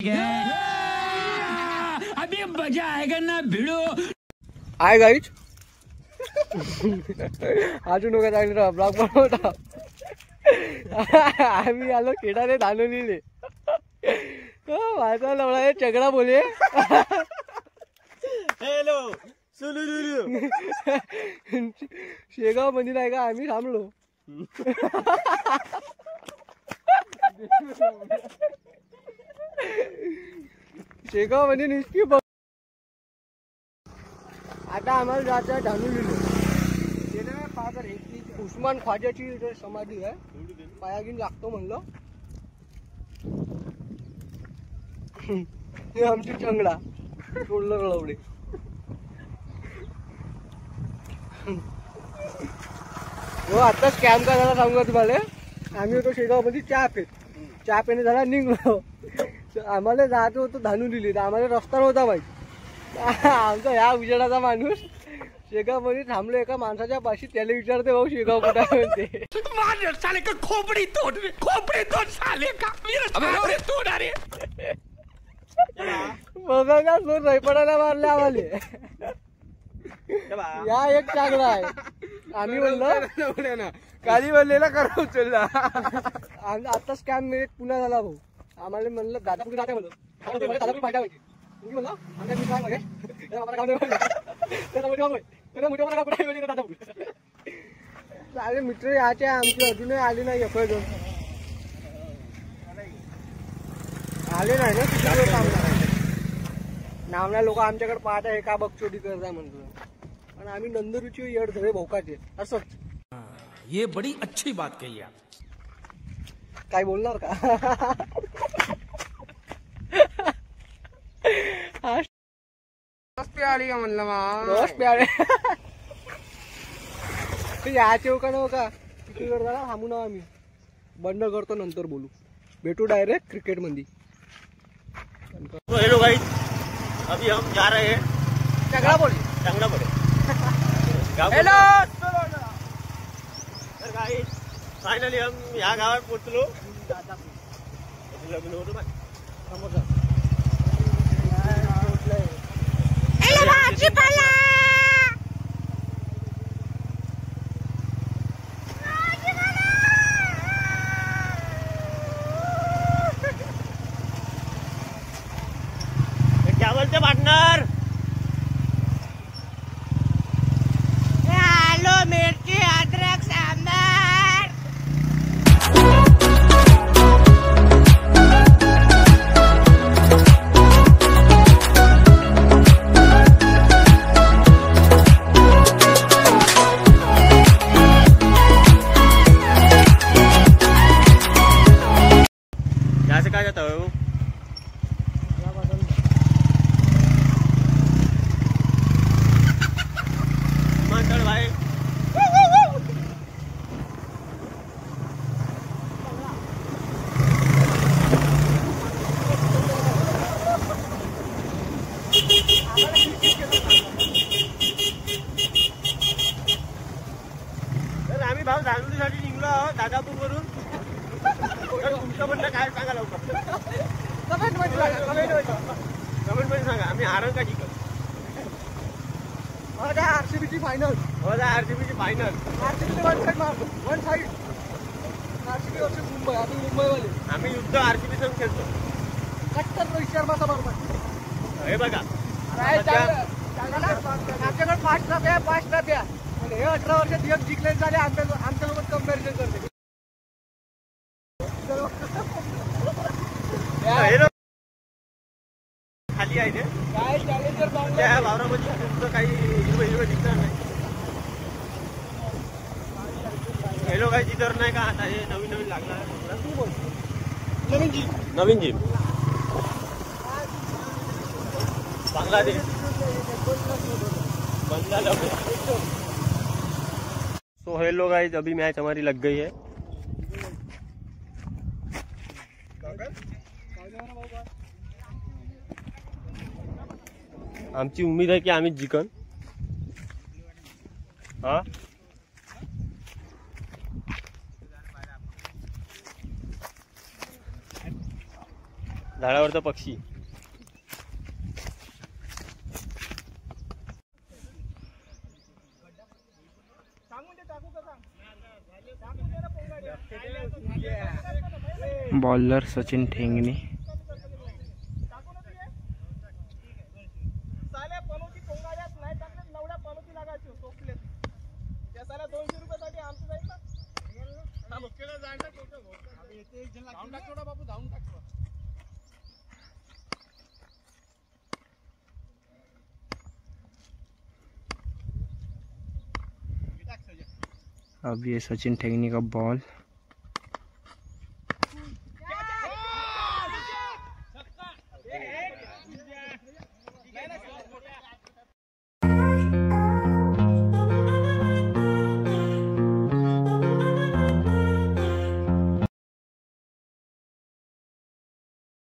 क्या अभी मजा आएगा ना भिड़ो हाय गाइज अजून उगा चांगली ब्लॉग बनवता आम्ही आलो खेळाने धानोलीले माझा लवळा चगडा बोले हॅलो सुलू शेगाव मध्ये नाही का आम्ही थांबलो शेगाव मध्ये निष्की आता आम्हाला जायचं आहे धानोलीला उस्मान ख्वाजाची समाधी आहे पायागीन लागतो म्हणलं हे आमची चंगडा सोडलं रळवडे हो आता स्कॅम का झाला सांगू तुम्हाला आम्ही होतो शेगाव मध्ये चहा पेने झाला निघलो आम्हाला जायचं होतं धानोलीला तर आम्हाला रस्ता नव्हता माहिती आमचा ह्या उजेडाचा माणूस शेगाव मध्ये थांबलो एका माणसाच्या पाशी त्याला विचारते भाऊ शेगाव कुठे म्हणते साले का खोपड़ी तोड़ साले का मेरा तोड़ अरे बघा का सोड रैपडाला मारले आम्हाला या एक चांगला आहे आम्ही म्हणलं ना काली बोललेला करा उचलला आता स्कॅम एक पुन्हा झाला भाऊ आम्हाला म्हणलं दादा कुठे जाते म्हणलं दादा पाठवा म्हणलं आमच्या मी काय मित्र याचे आमची अजूनही आले नाही एफआय दोन आले नाही ना तिथे काम नावना लोक आमच्याकडे पाहत आहे का बकचोदी करताय म्हणतो पण आम्ही नंदुरीची येड धरे भोकाचे असंच ये बड़ी अच्छी बात कही आप काय बोलणार का रस प्याली का म्हणलं रस प्याले याचे हो का नको का किती वेळ झाला थांबू ना आम्ही बंद करतो नंतर बोलू भेटू डायरेक्ट क्रिकेट मध्ये तो हेलो गाइस अभी हम जा रहे हैं चंगड़ा बोले हेलो तर गाइस फायनली हम या गावात पोहोचलो लग्न होतं बाय क्या बोलते पार्टनर आलू मिर्ची अदरक सांबार यहाँ से कहा जाता है वो भाई आम्ही भाऊ धानोलीसाठी निघलो आहोत दादापूर वरून तुमचं म्हणणं काय सांगा लवकर कमेंट मध्ये सांगा आम्ही हारण का जिंकलो आरसीबीची फायनल आरसीबीची final RCB one side RCB versus Mumbai आम्ही मुंबईवाले आम्ही युद्ध आरसीबी संग खेळतो कट्टर रोहित शर्माचा बरोबर हे बघा आमच्याकडे 5 ट्रॉफ्या हे 18 वर्षात एक जिंकले झाले आमच्यासोबत कंपॅरिझन करते खाली आहे ते काय चॅलेंजर त्या वावरामध्ये तुमचं काही हिरवं दिसणार नाही हे लोक काही जितर नाही का आता हे नवीन लागला नवीन जीप बांग्लादेश तो हेलो गाइस अभी मैच हमारी लग गई है आमची उम्मीद आहे की आम्ही जिंकन हा झाडावरचा पक्षी. बॉलर सचिन ठेंगणे. अब ये सचिन ठेंगणे का बॉल